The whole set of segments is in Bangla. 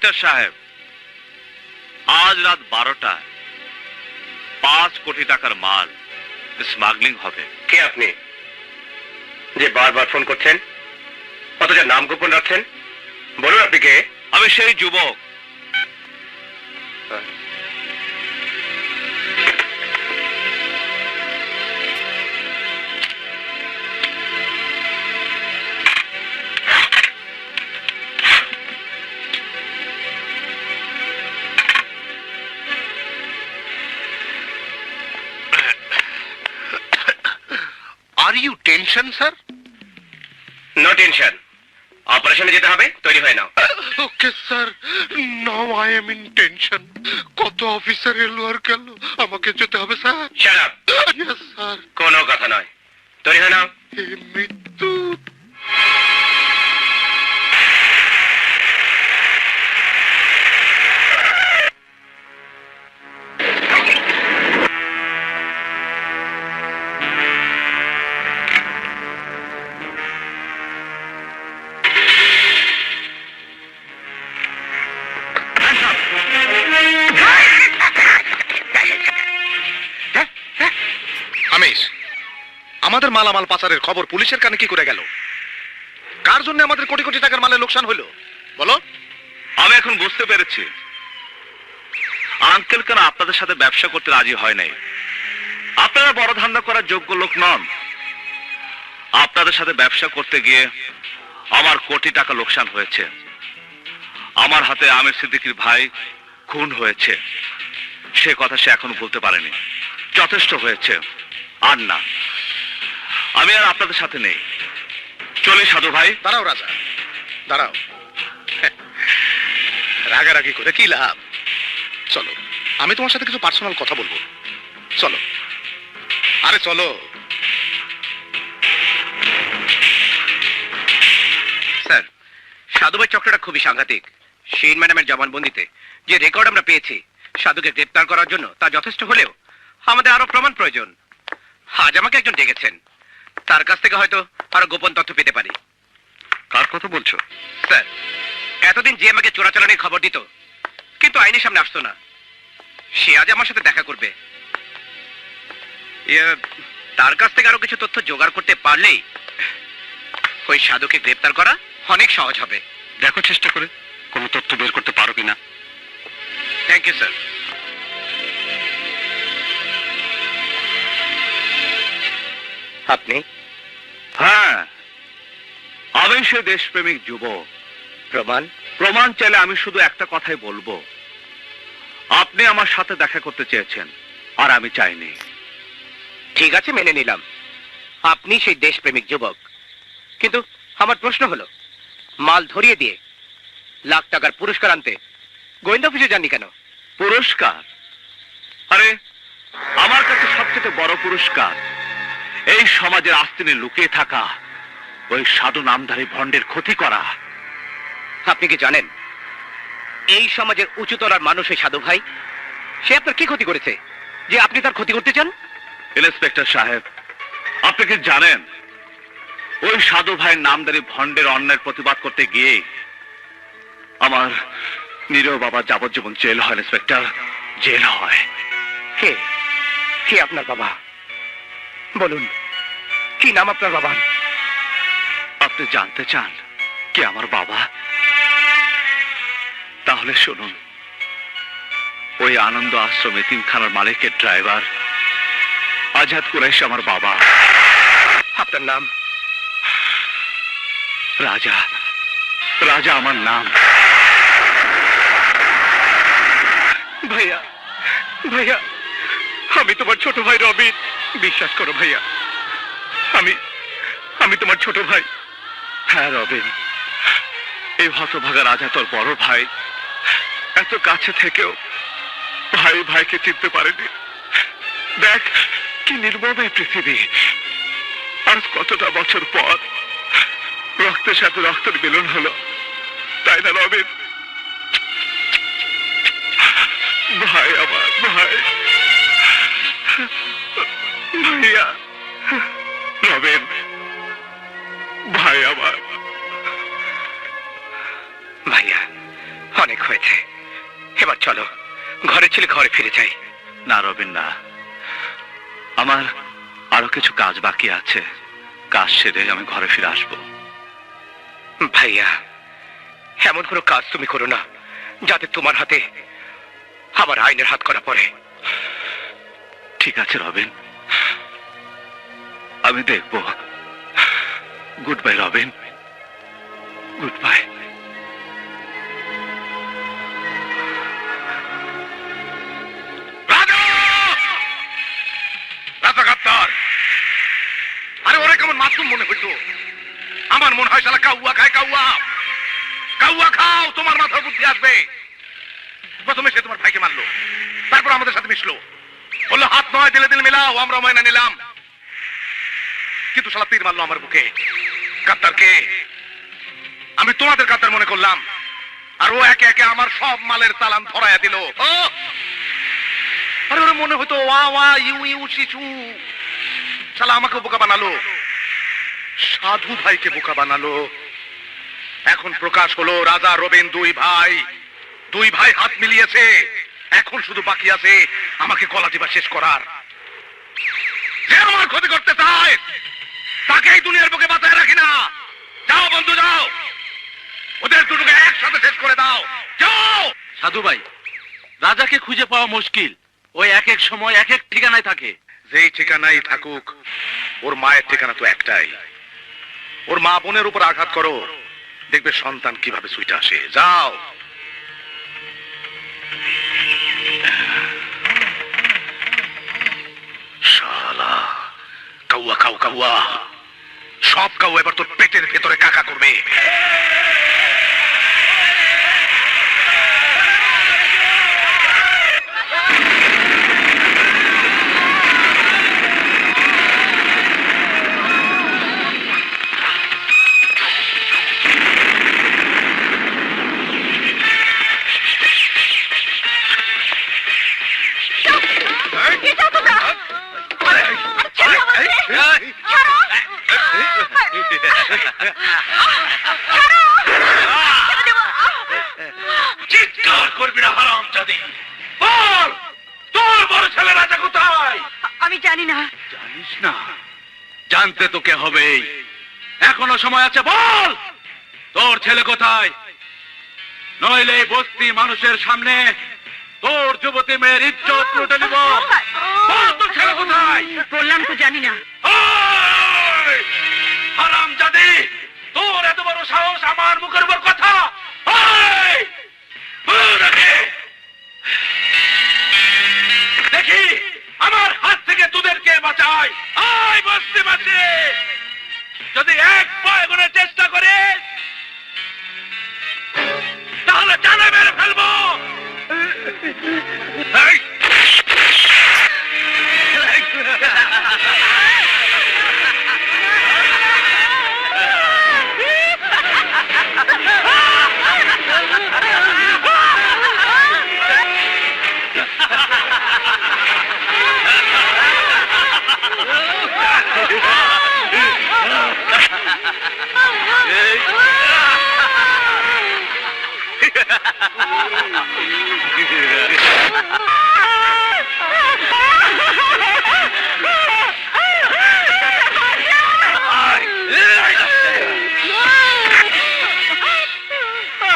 ইন্সপেক্টর সাহেব, আজ রাত 12টায় 5 কোটি টাকার মাল স্মাগলিং হবে। কে আপনি যে বারবার ফোন করছেন, অথচ নাম গোপন রাখছেন? বলুন আপনি কে? আমি সেই যুবক। Are you tension, sir? No tension. অপারেশনে যেতে হবে, তৈরি হয়ে নাও। Okay sir, now I am in tension. কত অফিসার এলো আর গেল, আমাকে যেতে হবে sir. Shut up. Yes sir. কোনো কথা নয়, তৈরি হয়ে নাও। এই মৃত্যু। আমাদের মালামাল পাচারের খবর পুলিশের কানে কি করে গেল? কার জন্য আমাদের কোটি কোটি টাকার মালের লোকসান হলো বলো? আমি এখন বুঝতে পেরেছি আঙ্কেল কেন আপনাদের সাথে ব্যবসা করতে রাজি হয় নাই। আপনারা বড় ধান্দা করার যোগ্য লোক নন। আপনাদের সাথে ব্যবসা করতে গিয়ে আমার কোটি টাকা লোকসান হয়েছে। আমার হাতে আমির সিদ্দিকীর ভাই খুন হয়েছে, সে কথা সে এখনো বলতে পারেনি। যথেষ্ট হয়েছে, আর না, আমি আর আপনাদের সাথে নেই। চলি সাধু ভাই। দাঁড়াও রাজা, দাঁড়াও। রাগারাগি করে কি লাভ? চলো, আমি তোমার সাথে কিছু পার্সোনাল কথা বলবো। চলো, আরে চলো। স্যার, সাধু ভাই চক্রটা খুবই সাংঘাতিক। শিন ম্যাডামের জবানবন্দিতে যে রেকর্ড আমরা পেয়েছি সাধুকে গ্রেপ্তার করার জন্য, তা যথেষ্ট হলেও আমাদের আরো প্রমাণ প্রয়োজন। আজ আমাকে একজন ডেকেছেন, তার কাছ থেকে হয়তো আরো গোপন তথ্য পেতে পারি। কার কথা বলছো? স্যার, এতদিন যে আমাকে চোরাচালানির খবর দিত কিন্তু আইনের সামনে আসতো না, সে আজ আমার সাথে দেখা করবে। তার কাছ থেকে আরো কিছু তথ্য জোগাড় করতে পারলেই ওই সাধুকে গ্রেপ্তার করা অনেক সহজ হবে। দেখো চেষ্টা করে কোনো তথ্য বের করতে পারো কিনা। Thank you sir. আপনি? হ্যাঁ, আমি সে দেশপ্রেমিক যুবক। প্রমাণ? প্রমাণ চাইলে আমি শুধু একটা কথাই বলবো, আপনি আমার সাথে দেখা করতে চেয়েছেন আর আমি চাইনি। ঠিক আছে, মেনে নিলাম আপনি সেই দেশপ্রেমিক যুবক, কিন্তু আমার প্রশ্ন হলো, মাল ধরিয়ে দিয়ে লাখ টাকার পুরস্কার আনতে গোয়েন্দা অফিসে যাননি কেন? পুরস্কার? আরে আমার কাছে সবচেয়ে বড় পুরস্কার এই সমাজের আস্তিনে লুকিয়ে থাকা ওই সাধু নামধারী ভণ্ডের ক্ষতি করা। আপনি কি জানেন এই সমাজের উঁচুতলার মানুষ এই সাধু ভাই? সে আপনার কি ক্ষতি করেছে যে আপনি তার ক্ষতি করতে চান? ইন্সপেক্টর সাহেব, আপনি কি জানেন ওই সাধু ভাইয়ের নামধারী ভণ্ডের অন্যায়ের প্রতিবাদ করতে গিয়ে আমার নিরীহ বাবা যাবজ্জীবন জেল হয়। ইন্সপেক্টর, জেল হয়। কে কে আপনার বাবা? বলুন, কি নাম আপনার বাবার? আপনি জানতে চান কে আমার বাবা? তাহলে শুনুন, ওই আনন্দ আশ্রম এতিমখানার মালিকের ড্রাইভার আজাদ কুরাইশ আমার বাবা। আপনার নাম? রাজা। রাজা আমার নাম। ভাইয়া, ভাইয়া, আমি তোমার ছোট ভাই রবিন। বিশ্বাস করো ভাইয়া, আমি তোমার ছোট ভাই। হ্যাঁ রবিন, এই হতভাগা রাজা তোর বড় ভাই। এত কাছে থেকেও ভাই ভাইকে চিনতে পারেনি। দেখ কি নির্মম এই পৃথিবী। আজ কতটা বছর পর রক্তের সাথে রক্তের মিলন হলো, তাই না রবিন? ভাই আমার, ভাই, ভাইয়া, রবিন, ভাই আমার। ভাইয়া, অনেক হয়েছে। না রবিন, না। আমার আরো কিছু কাজ বাকি আছে। কাজ সেরে আমি ঘরে ফিরে আসবো। ভাইয়া, এমন কোনো কাজ তুমি করো না যাতে তোমার হাতে আমার আইনের হাত করা পড়ে। ঠিক আছে রবিন, আমি দেখব। Good bye Robin, good bye. আরে ওরা কেমন মাসুম মনে হইতো? আমার মনে হয় শালা কাউয়া খায়, কাউয়া। কাউয়া খাও, তোমার মাথার বুদ্ধি আসবে। প্রথমে সে তোমার ভাইকে মারলো, তারপর আমাদের সাথে মিশলো, বললো হাত নয় দিলে দিল মিলাও, আমরা ময়না নিলাম। কিন্তু শালা তীর মারলো আমার বুকে। গাদ্দার কে? আমি তোমাদের গাদ্দার মনে করলাম, আর ও একে একে আমার সব মালের চালান ধরাইয়া দিল। আরে ওরা মনে হতো ওয়া ওয়া ইউ ইউ শিশু। শালা আমাকে বোকা বানালো, সাধু ভাইকে বোকা বানালো। এখন প্রকাশ হলো রাজা রবিন দুই ভাই হাত মিলিয়েছে। এখন শুধু বাকি আছে আমাকে গলা টিপা শেষ করার। যে আমার ক্ষতি করতে চায় তাকে এই দুনিয়ার বুকে বাঁচায় রাখি না। যাও বন্ধু, যাও, ওদের দুটোকে একসাথে শেষ করে দাও। যাও। সাধু ভাই, রাজাকে খুঁজে পাওয়া মুশকিল। ওই এক এক সময় এক এক ঠিকানায় থাকে। যেই ঠিকানাই থাকুক, ওর মায়ের ঠিকানা তো একটাই। ওর মা বোনের উপর আঘাত করো, দেখবে সন্তান কিভাবে সুইটা আসে। যাও। শালা কাউয়া খাও, কাউয়া। সব কাউ এবার তোর পেটের ভেতরে কাকা করবে। চিৎকার করবি না হারামজাদি। বল, তোর বড় ছেলে রাজা কোথায়? আমি জানি না। জানিস না? জানতে তোকে হবে। এখনো সময় আছে, বল তোর ছেলে কোথায়? নইলে এই বস্তি মানুষের সামনে তোর যুবতী মেয়ের ইজ্জত লুটে নিব। বল তোর ছেলে কোথায়? বললাম তো জানি না। হারামজাদি, তোর এত বড় সাহস আমার মুখের উপর কথা? ওই! বল আগে। দেখি আমার হাত থেকে তোদেরকে বাঁচায়। আয় বস্তিবাসী, যদি এক পায়ে গুনের চেষ্টা করিস তাহলে জানে মেরে ফেলবো। এই!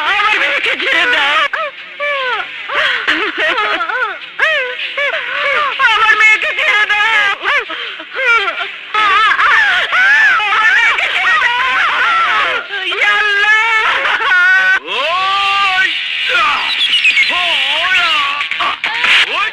আমার মেয়েকে ছেড়ে দাও। আমার মেয়েকে ছেড়ে দাও। আমার মেয়েকে ছেড়ে দাও। ইয়া আল্লাহ। ওই! ওই!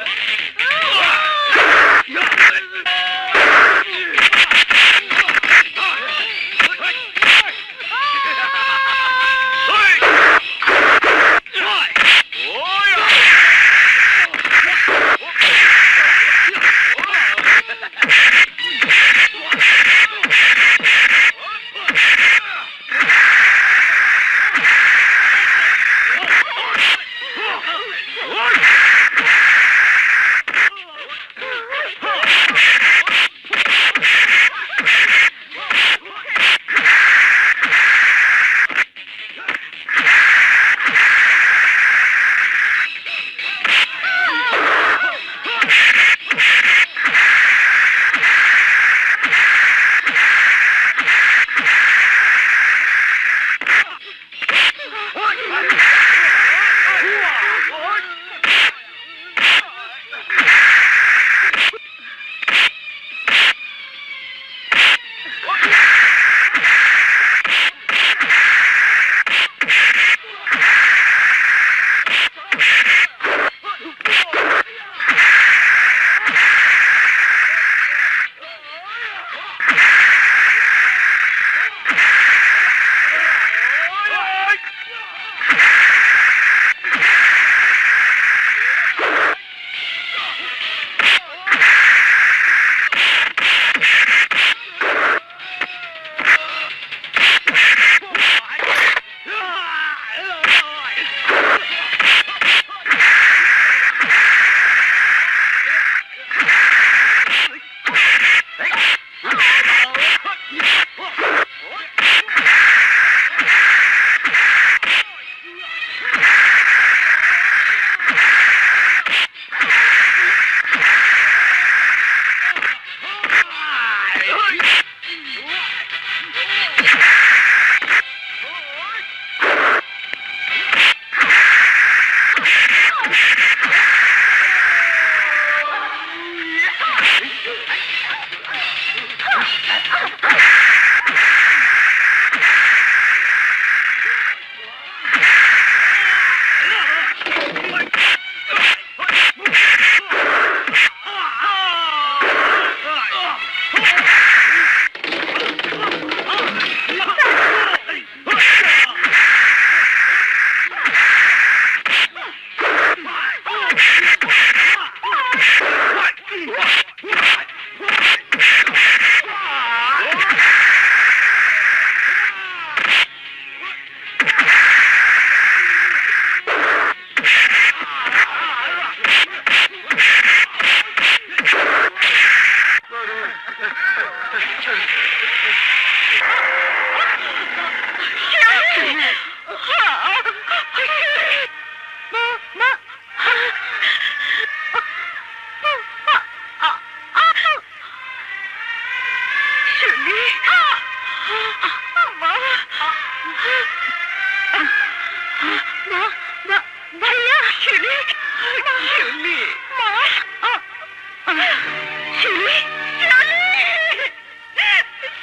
শিউলি, শিউলি,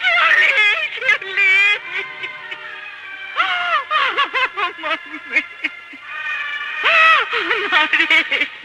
শিউলি, শিউলি। মারে।